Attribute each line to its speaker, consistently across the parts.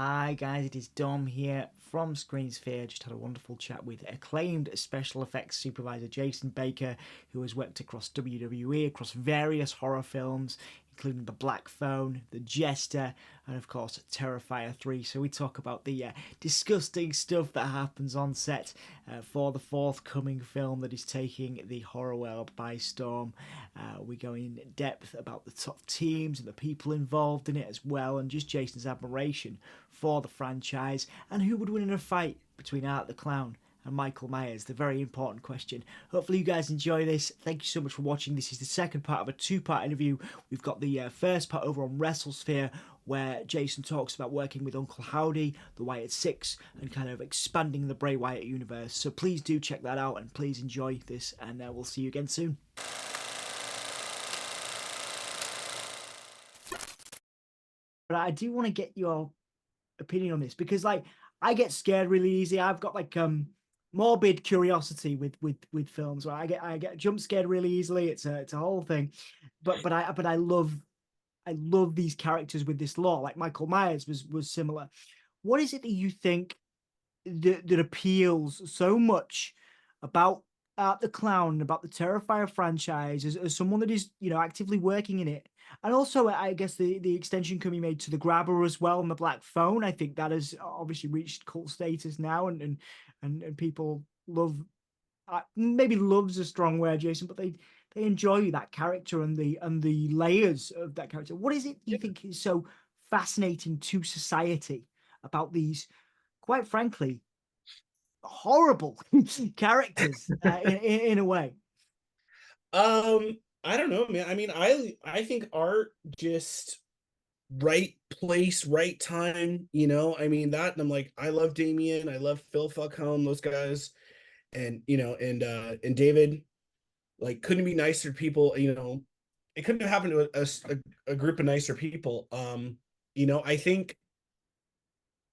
Speaker 1: Hi guys, it is Dom here from SCREENSPHERE. Just had a wonderful chat with acclaimed special effects supervisor Jason Baker, who has worked across WWE, across various horror films, including The Black Phone, The Jester, and of course Terrifier 3. So we talk about the disgusting stuff that happens on set for the forthcoming film that is taking the horror world by storm. We go in depth about the top teams and the people involved in it as well, and just Jason's admiration for the franchise and who would win in a fight between Art the Clown and Michael Myers, the very important question. Hopefully you guys enjoy this. Thank you so much for watching. This is the second part of a two-part interview. We've got the first part over on Wrestlesphere, where Jason talks about working with Uncle Howdy, the Wyatt Six, and kind of expanding the Bray Wyatt universe. So please do check that out and please enjoy this, and we'll see you again soon. But I do want to get your opinion on this because, like, I get scared really easy. I've got like morbid curiosity with films where I get jump scared really easily. It's a whole thing. But I love these characters with this lore. Like Michael Myers was similar. What is it that you think that appeals so much about Art the Clown, about the Terrifier franchise, as someone that is, actively working in it? And also, I guess the extension can be made to the Grabber as well and the Black Phone. I think that has obviously reached cult status now, and people love. Maybe love's a strong word, Jason, but they enjoy that character and the layers of that character. What is it you think is so fascinating to society about these, quite frankly, horrible characters in a way?
Speaker 2: I don't know, man. I mean, I think art just right place, right time, I mean that, and I'm like, I love Damien, I love Phil Falcone, those guys, and and David, like, couldn't be nicer people, it couldn't have happened to a group of nicer people. I think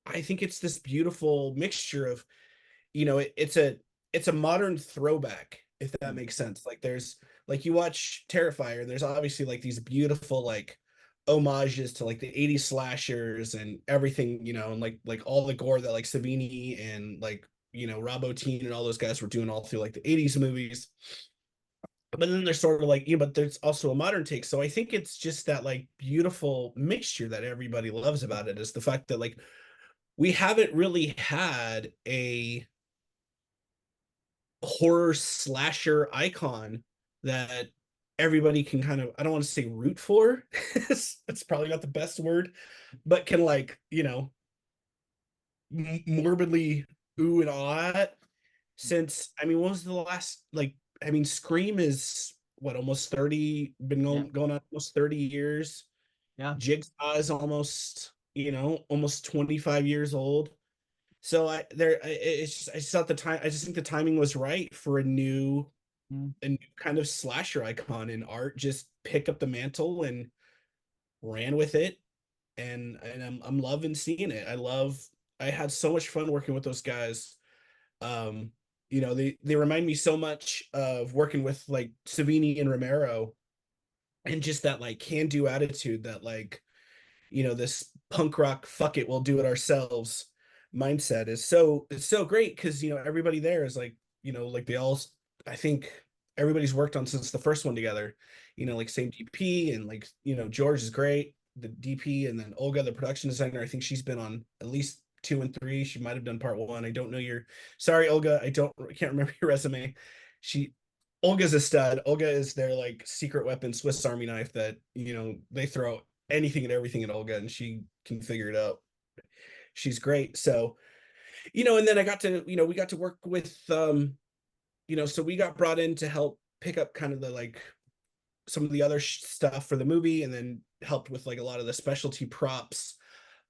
Speaker 2: it's this beautiful mixture of, it's a modern throwback, if that makes sense. Like, there's, like, you watch Terrifier, and there's obviously like these beautiful, like, homages to like the 80s slashers and everything, and like all the gore that like Savini and like, Rob Bottin and all those guys were doing all through like the 80s movies. But then there's sort of like, but there's also a modern take. So I think it's just that like beautiful mixture that everybody loves about it, is the fact that, like, we haven't really had a horror slasher icon that everybody can kind of, I don't want to say root for, that's probably not the best word, but can, like, morbidly ooh and ah at. Since, I mean, what was the last, like, I mean, Scream is what, almost 30, been
Speaker 1: Yeah,
Speaker 2: going on almost 30 years.
Speaker 1: yeah.
Speaker 2: Jigsaw is almost, almost 25 years old. So I just thought the time, I just think the timing was right for
Speaker 1: Mm.
Speaker 2: a new kind of slasher icon, in art just picked up the mantle and ran with it. And I'm loving seeing it. I had so much fun working with those guys. Um, they remind me so much of working with like Savini and Romero, and just that like can-do attitude, that, like, this punk rock, fuck it, we'll do it ourselves mindset is so, it's so great, because everybody there is like, like they all, I think everybody's worked on since the first one together, like same DP, and like, George is great, the DP, and then Olga, the production designer, I think she's been on at least 2 and 3. She might have done part 1. I don't know your, sorry Olga, I can't remember your resume. She Olga's a stud. Olga is their like secret weapon, Swiss Army knife, that they throw anything and everything at Olga, and she can figure it out. She's great. So, and then I got to, we got to work with, so we got brought in to help pick up kind of the, like, some of the other stuff for the movie, and then helped with like a lot of the specialty props.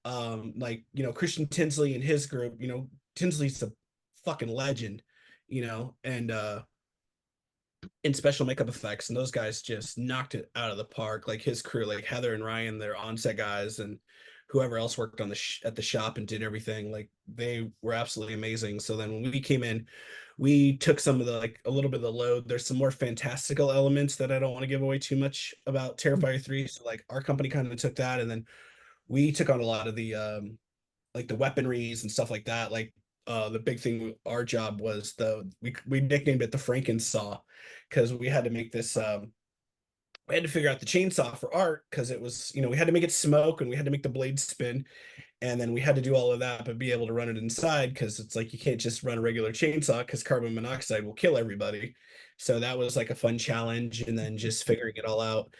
Speaker 2: Like, Christian Tinsley and his group, Tinsley's a fucking legend, and in special makeup effects, and those guys just knocked it out of the park. Like his crew, like Heather and Ryan, their onset guys, and whoever else worked on at the shop and did everything, like, they were absolutely amazing. So then when we came in, we took some of the, like, a little bit of the load. There's some more fantastical elements that I don't want to give away too much about Terrifier 3. So like our company kind of took that, and then we took on a lot of the like the weaponries and stuff like that. Like the big thing, our job was we nicknamed it the Franken saw, because we had to make this we had to figure out the chainsaw for art, because it was, we had to make it smoke and we had to make the blade spin, and then we had to do all of that but be able to run it inside, because it's like you can't just run a regular chainsaw because carbon monoxide will kill everybody. So that was like a fun challenge, and then just figuring it all out.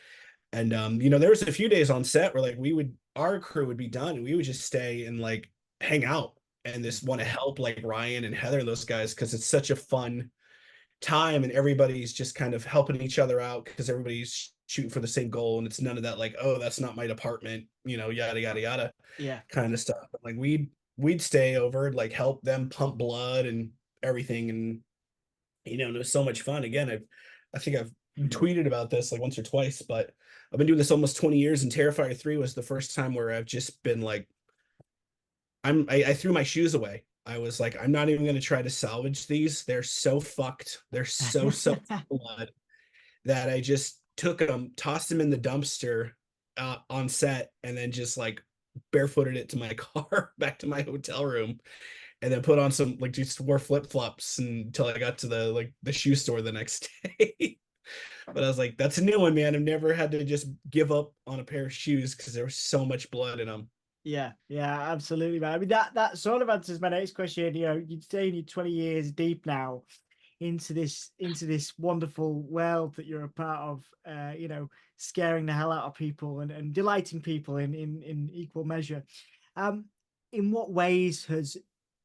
Speaker 2: And there was a few days on set where like our crew would be done and we would just stay and like hang out and just want to help like Ryan and Heather and those guys, because it's such a fun time and everybody's just kind of helping each other out because everybody's shooting for the same goal, and it's none of that like, oh, that's not my department, yada yada yada
Speaker 1: Yeah.
Speaker 2: kind of stuff. But, like we'd stay over, like help them pump blood and everything, and it was so much fun. Again, I think I've tweeted about this like once or twice, but I've been doing this almost 20 years, and Terrifier 3 was the first time where I've just been like, I threw my shoes away. I was like, I'm not even going to try to salvage these. They're so fucked. They're so blood that I just took them, tossed them in the dumpster on set, and then just like barefooted it to my car back to my hotel room, and then put on some like just wore flip-flops until I got to the shoe store the next day. But I was like, that's a new one, man. I've never had to just give up on a pair of shoes because there was so much blood in them.
Speaker 1: Yeah, yeah, absolutely, man. I mean, that sort of answers my next question. You'd say you're 20 years deep now into this wonderful world that you're a part of. Scaring the hell out of people and delighting people in equal measure. In what ways has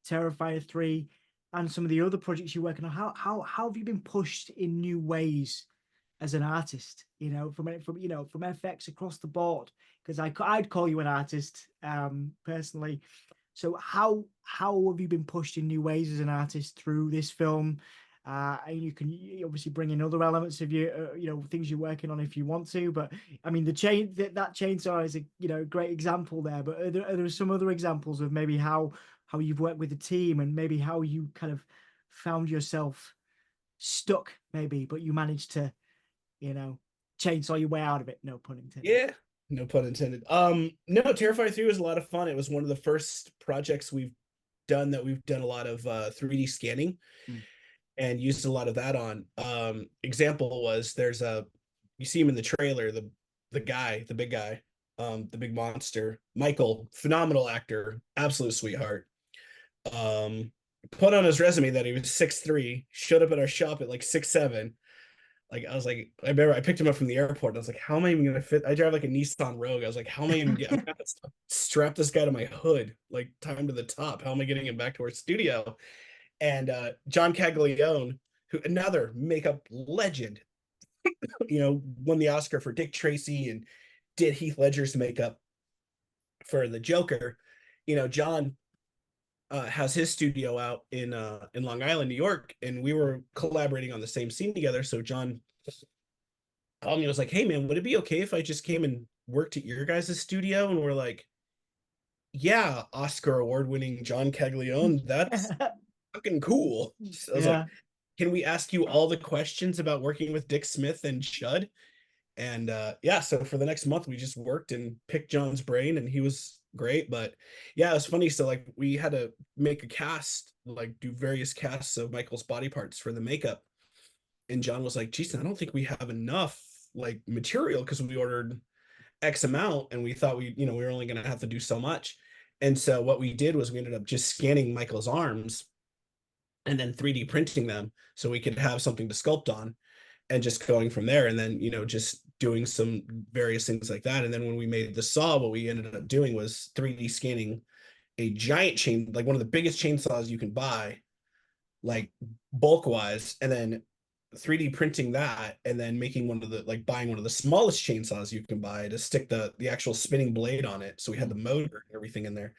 Speaker 1: Terrifier 3 and some of the other projects you're working on, how have you been pushed in new ways as an artist, from FX across the board? Because I'd call you an artist, personally. So how have you been pushed in new ways as an artist through this film? And you obviously bring in other elements of things you're working on if you want to. But I mean, that chainsaw is a great example there. But are there some other examples of maybe how you've worked with the team and maybe how you kind of found yourself stuck, maybe, but you managed to chainsaw your way out of it? No pun intended.
Speaker 2: Yeah, no pun intended. No, Terrifier 3 was a lot of fun. It was one of the first projects we've done that we've done a lot of 3D scanning
Speaker 1: Mm.
Speaker 2: and used a lot of that on. Example was you see him in the trailer, the guy, the big guy, the big monster, Michael, phenomenal actor, absolute sweetheart. Put on his resume that he was 6'3", showed up at our shop at like 6'7". Like I was like, I remember I picked him up from the airport. And I was like, how am I even gonna fit? I drive like a Nissan Rogue. I was like, how am I even I'm gonna strap this guy to my hood, like tie him to the top? How am I getting him back to our studio? And John Caglione, who another makeup legend, won the Oscar for Dick Tracy and did Heath Ledger's makeup for the Joker. John has his studio out in Long Island, New York, and we were collaborating on the same scene together. So John called me and was like, "Hey man, would it be okay if I just came and worked at your guys' studio?" And we're like, "Yeah, Oscar award-winning John Caglione, that's fucking cool." So I was like,
Speaker 1: Yeah.
Speaker 2: "Can we ask you all the questions about working with Dick Smith and Chud?" And yeah, so for the next month we just worked and picked John's brain, and he was great. But yeah, it was funny. So like we had to make a cast, like do various casts of Michael's body parts for the makeup, and John was like, Jason, I don't think we have enough like material because we ordered X amount and we thought we were only going to have to do so much. And so what we did was we ended up just scanning Michael's arms and then 3D printing them so we could have something to sculpt on, and just going from there. And then just doing some various things like that. And then when we made the saw, what we ended up doing was 3D scanning a giant chain, like one of the biggest chainsaws you can buy, like bulk wise, and then 3D printing that, and then making buying one of the smallest chainsaws you can buy to stick the actual spinning blade on it. So we had the motor and everything in there.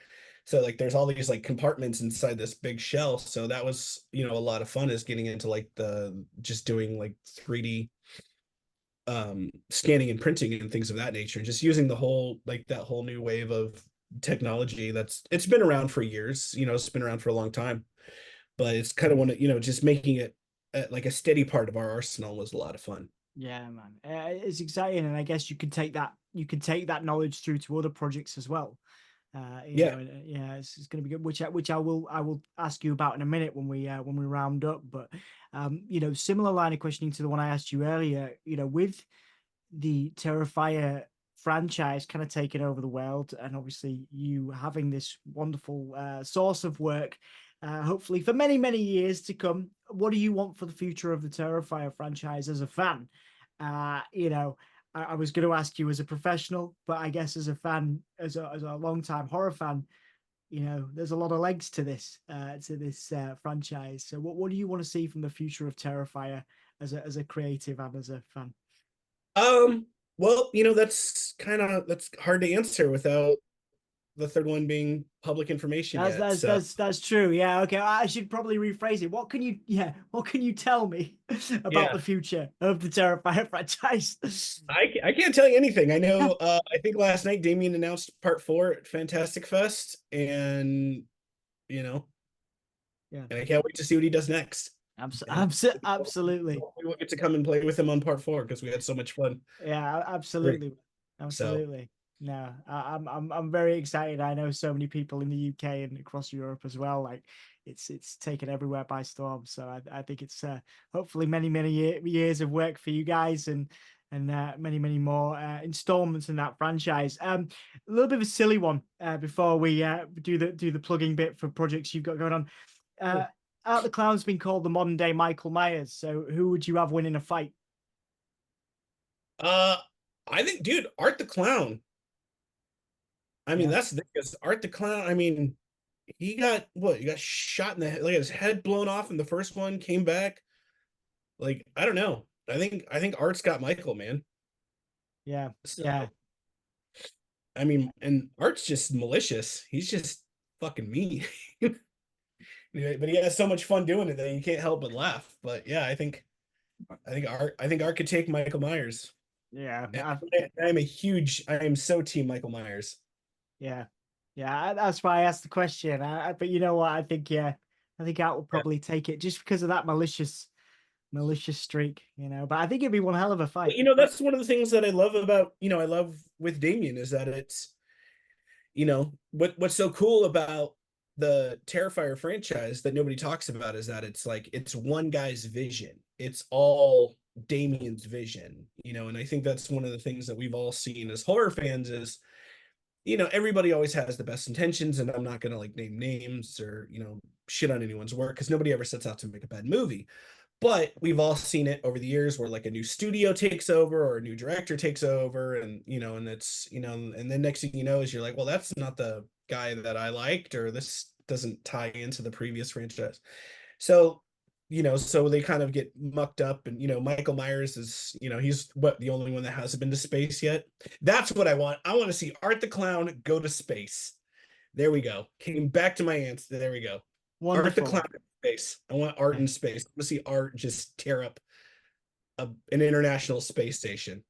Speaker 2: So like there's all these like compartments inside this big shell. So that was, a lot of fun, is getting into like just doing like 3D scanning and printing and things of that nature, and just using that whole new wave of technology it's been around for years. It's been around for a long time, but it's kind of one just making it like a steady part of our arsenal was a lot of fun.
Speaker 1: Yeah, man. It's exciting, and I guess you can take that knowledge through to other projects as well.
Speaker 2: Yeah.
Speaker 1: Yeah, it's going to be good. Which I will ask you about in a minute when we round up. But similar line of questioning to the one I asked you earlier. With the Terrifier franchise kind of taking over the world, and obviously you having this wonderful source of work, hopefully for many, many years to come. What do you want for the future of the Terrifier franchise as a fan? I was going to ask you as a professional, but I guess as a fan, as a long-time horror fan, there's a lot of legs to this franchise. So what do you want to see from the future of Terrifier as a creative and as a fan?
Speaker 2: Well, that's hard to answer without the third one being public information
Speaker 1: That's
Speaker 2: yet.
Speaker 1: that's
Speaker 2: So
Speaker 1: that's that's true. Yeah. Okay. I should probably rephrase it. What can you tell me about
Speaker 2: yeah,
Speaker 1: the future of the Terrifier franchise?
Speaker 2: I can't tell you anything. I know I think last night Damien announced part 4 at Fantastic Fest, and you know,
Speaker 1: Yeah.
Speaker 2: and I can't wait to see what he does next. You know,
Speaker 1: Absolutely.
Speaker 2: we will get to come and play with him on part 4 because we had so much fun.
Speaker 1: Yeah.
Speaker 2: Great.
Speaker 1: Absolutely.
Speaker 2: So
Speaker 1: Absolutely. No, I'm very excited. I know so many people in the UK and across Europe as well. Like it's taken everywhere by storm. So I think it's hopefully many years of work for you guys, and many more installments in that franchise. A little bit of a silly one before we do the plugging bit for projects you've got going on. Uh, Art the Clown's been called the modern day Michael Myers. So who would you have win in a fight?
Speaker 2: uh I think, dude, Art the Clown. I mean,
Speaker 1: Yeah,
Speaker 2: that's the thing is Art the Clown. I mean, he got what? He got shot in the head, like his head blown off in the first one, came back. Like, I don't know. I think Art's got Michael, man.
Speaker 1: yeah,
Speaker 2: So
Speaker 1: yeah.
Speaker 2: I mean, and Art's just malicious. He's just fucking mean. But he has so much fun doing it that you can't help but laugh. But yeah, I think Art could take Michael Myers.
Speaker 1: Yeah,
Speaker 2: And I am so team Michael Myers.
Speaker 1: yeah, yeah. That's why I asked the question. But you know what? I think I think Art will
Speaker 2: Yeah.
Speaker 1: probably take it just because of that malicious streak. But I think it'd be one hell of a
Speaker 2: But
Speaker 1: fight.
Speaker 2: that's one of the things that I love about, I love with Damien is that it's, what's so cool about the Terrifier franchise that nobody talks about is that it's like it's one guy's vision. It's all Damien's vision, and I think that's one of the things that we've all seen as horror fans is, everybody always has the best intentions, and I'm not gonna like name names or, shit on anyone's work because nobody ever sets out to make a bad movie. But we've all seen it over the years where like a new studio takes over or a new director takes over, and and it's and then next thing you know is you're like, well, that's not the guy that I liked, or this doesn't tie into the previous franchise. So so they kind of get mucked up, and Michael Myers is, he's the only one that hasn't been to space yet. That's what I want to see Art the Clown go to space. There we go. Came back to my answer. There we go. Art the
Speaker 1: Wonderful.
Speaker 2: Clown in space. I want Art
Speaker 1: Yeah.
Speaker 2: in space. I want to see Art just tear up an international space station.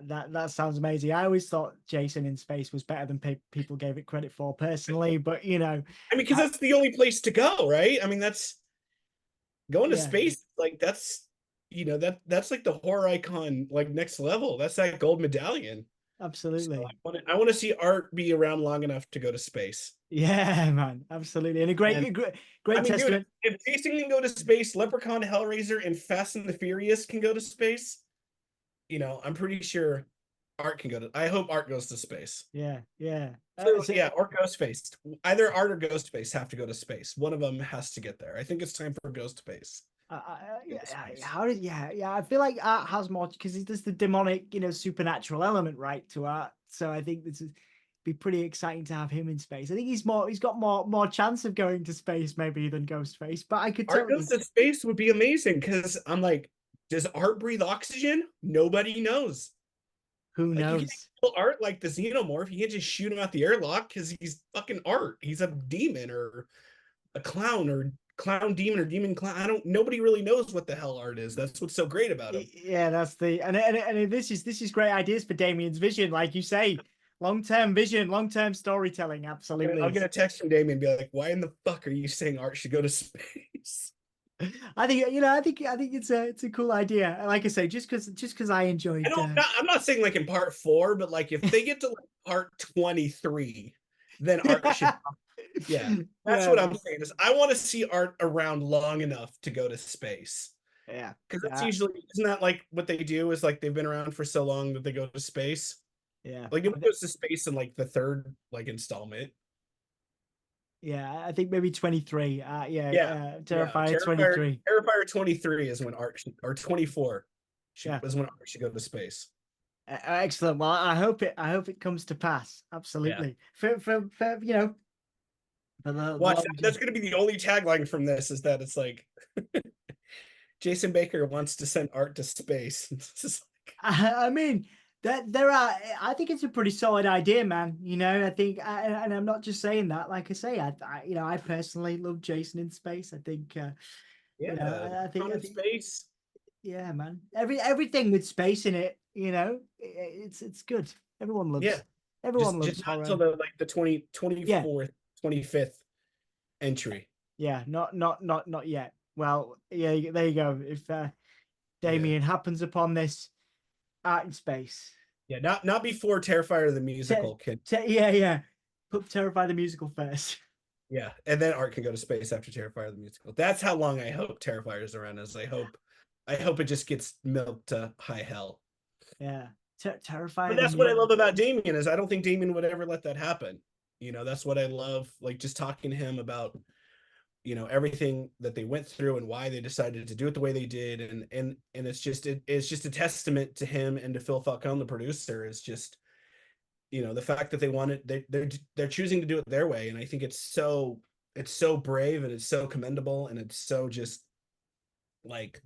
Speaker 1: That sounds amazing. I always thought Jason in space was better than people gave it credit for personally, but
Speaker 2: I mean, because
Speaker 1: I,
Speaker 2: that's the only place to go, right? I mean, that's going to
Speaker 1: yeah,
Speaker 2: space. Like that's like the horror icon, like next level. That's that gold medallion. So
Speaker 1: absolutely.
Speaker 2: I want to see Art be around long enough to go to space.
Speaker 1: Yeah, man, absolutely, and a
Speaker 2: And I
Speaker 1: great
Speaker 2: mean, dude,
Speaker 1: testament.
Speaker 2: if Jason can go to space, Leprechaun, Hellraiser, and Fast and the Furious can go to space. I'm pretty sure Art can go to. I hope Art goes to space.
Speaker 1: Yeah, yeah.
Speaker 2: So yeah, or Ghostface. Either Art or Ghostface have to go to space. One of them has to get there. I think it's time for Ghostface. Go to space.
Speaker 1: How did yeah, I feel like art has more because he does the demonic, supernatural element right to art. So I think this is be pretty exciting to have him in space. I think he's got more chance of going to space maybe than Ghostface, but I could
Speaker 2: Art goes
Speaker 1: totally
Speaker 2: to space would be amazing because I'm like, does Art breathe oxygen? Nobody knows.
Speaker 1: who
Speaker 2: Like you can't
Speaker 1: knows.
Speaker 2: kill Art like the xenomorph. You can't just shoot him out the airlock because he's fucking Art. He's a demon or a clown or clown demon or demon clown. I don't. Nobody really knows what the hell Art is. That's what's so great about him.
Speaker 1: Yeah, that's the and this is great ideas for Damien's vision, like you say, long-term vision, long-term storytelling.
Speaker 2: I'll
Speaker 1: Absolutely.
Speaker 2: get a text from Damien and be like, "Why in the fuck are you saying Art should go to space?"
Speaker 1: I think I think it's a cool idea. Like I say, just because I
Speaker 2: I
Speaker 1: enjoyed
Speaker 2: don't. I'm not saying like in part 4, but like if they get to like part 23, then art should. Yeah, that's
Speaker 1: Yeah,
Speaker 2: what I'm saying. Is I want to see art around long enough to go to space.
Speaker 1: yeah,
Speaker 2: Because that's usually, isn't that like what they do? Is like they've been around for so long that they go to space.
Speaker 1: yeah.
Speaker 2: Like it goes to space in like the third like installment.
Speaker 1: Yeah, I think maybe 23.
Speaker 2: Yeah, yeah.
Speaker 1: Terrifier 23.
Speaker 2: Terrifier 23 is when art or 24
Speaker 1: Yeah.
Speaker 2: is when art should go to space.
Speaker 1: Excellent. Well, I hope it comes to pass.
Speaker 2: Yeah.
Speaker 1: Absolutely. For for the
Speaker 2: Watch
Speaker 1: long
Speaker 2: that's going to be the only tagline from this is that it's like Jason Baker wants to send art to space.
Speaker 1: I mean, that there are. I think it's a pretty solid idea, man. You know, I think, and I'm not just saying that. Like I say, I personally love Jason in space. I think,
Speaker 2: Yeah,
Speaker 1: I
Speaker 2: from
Speaker 1: think,
Speaker 2: space.
Speaker 1: yeah, man. Everything with space in it, it's good.
Speaker 2: Yeah,
Speaker 1: Everyone
Speaker 2: just
Speaker 1: loves
Speaker 2: not until
Speaker 1: horror.
Speaker 2: the like the
Speaker 1: Yeah,
Speaker 2: 24th, 25th entry.
Speaker 1: yeah. Not yet. Well, yeah. There you go. If
Speaker 2: Yeah.
Speaker 1: Damien happens upon this art in space,
Speaker 2: Yeah, not before Terrifier the musical can.
Speaker 1: yeah. Put Terrify the musical first.
Speaker 2: Yeah, and then art can go to space after Terrifier the musical. That's how long I hope Terrifier is around. I hope it just gets milked to high hell.
Speaker 1: Yeah. Terrify
Speaker 2: But
Speaker 1: the
Speaker 2: that's what I
Speaker 1: music.
Speaker 2: love about Damien is I don't think Damien would ever let that happen. That's what I love. Like just talking to him about everything that they went through and why they decided to do it the way they did, and it's just a testament to him and to Phil Falcone, the producer. Is just the fact that they're choosing to do it their way, and I think it's so brave and it's so commendable and it's so just like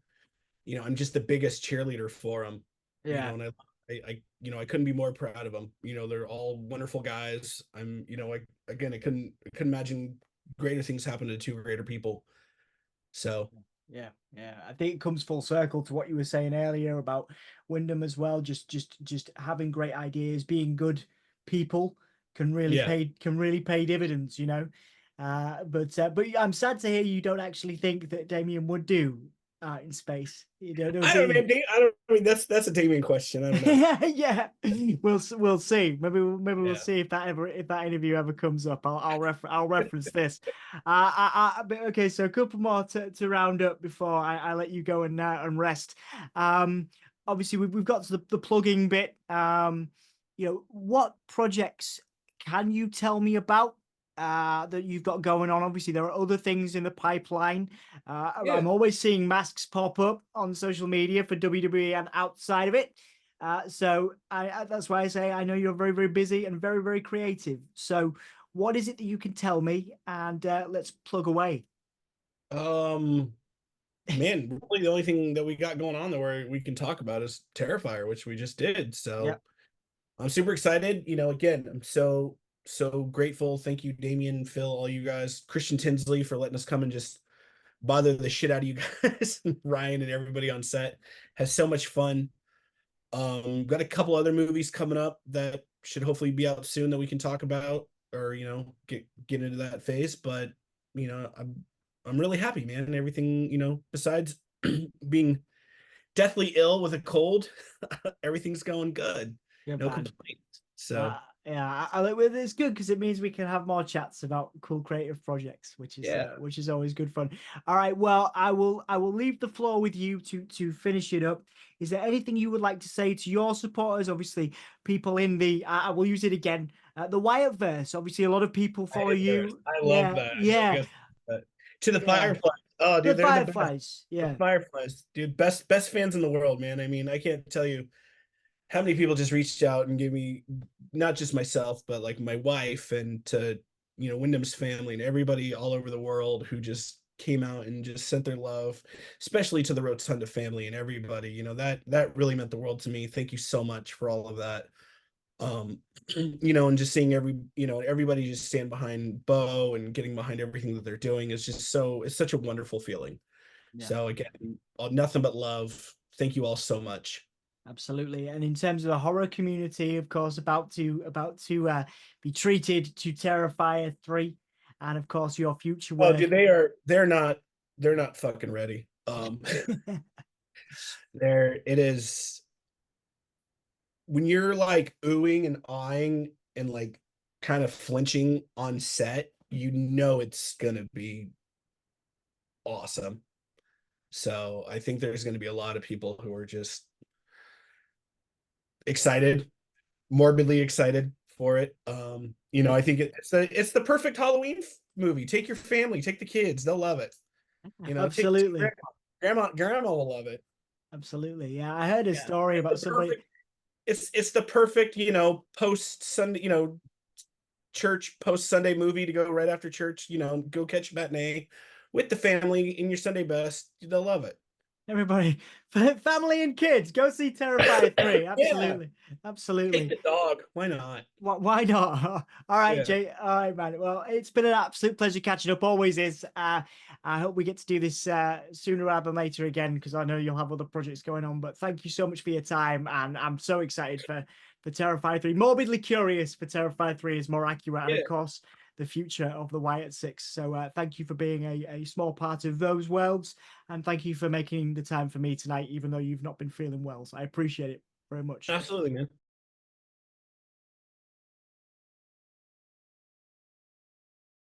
Speaker 2: I'm just the biggest cheerleader for them.
Speaker 1: Yeah.
Speaker 2: And I couldn't be more proud of them. They're all wonderful guys. I couldn't imagine greater things happen to two greater people. So
Speaker 1: Yeah, yeah. I think it comes full circle to what you were saying earlier about Wyndham as well. Just having great ideas, being good people
Speaker 2: yeah.
Speaker 1: can really pay dividends, you know. But I'm sad to hear you don't actually think that Damien would do in space. You don't
Speaker 2: I don't know,
Speaker 1: think.
Speaker 2: man. I don't. I mean, that's a Damien question. I don't know.
Speaker 1: Yeah, we'll see. Maybe we'll
Speaker 2: Yeah.
Speaker 1: see if that interview ever comes up. I'll reference this. But okay, so a couple more to round up before I let you go and rest. Obviously we've got to the plugging bit. What projects can you tell me about that you've got going on? Obviously, there are other things in the pipeline.
Speaker 2: Yeah.
Speaker 1: I'm always seeing masks pop up on social media for WWE and outside of it. So that's why I say I know you're very, very busy and very, very creative. So what is it that you can tell me? And let's plug away.
Speaker 2: Um. Man, really the only thing that we got going on that we can talk about is Terrifier, which we just did.
Speaker 1: Yeah.
Speaker 2: So I'm super excited. Again, I'm so grateful. Thank you, Damien, Phil, all you guys, Christian Tinsley for letting us come and just bother the shit out of you guys. Ryan and everybody on set has so much fun. Got a couple other movies coming up that should hopefully be out soon that we can talk about or get into that phase. But I'm really happy, man. And everything, besides being deathly ill with a cold, everything's going good.
Speaker 1: Good
Speaker 2: No
Speaker 1: man.
Speaker 2: complaints. So
Speaker 1: Yeah, it's good because it means we can have more chats about cool creative projects,
Speaker 2: yeah.
Speaker 1: which is always good fun. All right, well, I will leave the floor with you to finish it up. Is there anything you would like to say to your supporters? Obviously, people in the I will use it again. The Wyatt verse. Obviously, a lot of people follow you.
Speaker 2: I love
Speaker 1: Yeah,
Speaker 2: that. I know we
Speaker 1: yeah,
Speaker 2: got to the
Speaker 1: yeah.
Speaker 2: Fireflies. Oh,
Speaker 1: The
Speaker 2: dude, they're the best.
Speaker 1: Fireflies.
Speaker 2: The
Speaker 1: Yeah,
Speaker 2: Fireflies, dude, best fans in the world, man. I mean, I can't tell you how many people just reached out and gave me not just myself, but like my wife and to Wyndham's family and everybody all over the world who just came out and just sent their love, especially to the Rotunda family and everybody. That really meant the world to me. Thank you so much for all of that. um and just seeing everybody just stand behind Bo and getting behind everything that they're doing is just it's such a wonderful feeling.
Speaker 1: yeah.
Speaker 2: So again, nothing but love. Thank you all so much.
Speaker 1: Absolutely. And in terms of the horror community, of course, about to be treated to Terrifier 3, and of course your future
Speaker 2: Oh,
Speaker 1: work.
Speaker 2: dude, they're not fucking ready. It is when you're like oohing and awing and like kind of flinching on set, you know it's gonna be awesome. So I think there's gonna be a lot of people who are just excited, morbidly excited for it. I think it's the perfect Halloween movie. Take your family, take the kids, they'll love it. Take
Speaker 1: Absolutely.
Speaker 2: grandma will love it.
Speaker 1: Absolutely. Yeah. I heard a
Speaker 2: Yeah.
Speaker 1: story
Speaker 2: It's
Speaker 1: about
Speaker 2: the
Speaker 1: somebody.
Speaker 2: perfect it's the perfect, post Sunday, church post Sunday movie to go right after church, go catch a matinee with the family in your Sunday best. They'll love it.
Speaker 1: Everybody, family and kids, go see Terrifier 3.
Speaker 2: Yeah.
Speaker 1: Absolutely.
Speaker 2: Take
Speaker 1: Absolutely.
Speaker 2: the dog. Why not?
Speaker 1: Why not? All right,
Speaker 2: Yeah.
Speaker 1: Jay. All right, man. Well, it's been an absolute pleasure catching up. Always is. I hope we get to do this sooner rather than later again, because I know you'll have other projects going on. But thank you so much for your time, and I'm so excited for Terrifier 3. Morbidly curious for Terrifier 3 is more accurate, and of
Speaker 2: Yeah.
Speaker 1: course, the future of the Wyatt Six. So thank you for being a small part of those worlds, and thank you for making the time for me tonight, even though you've not been feeling well. So I appreciate it very much.
Speaker 2: Absolutely, man.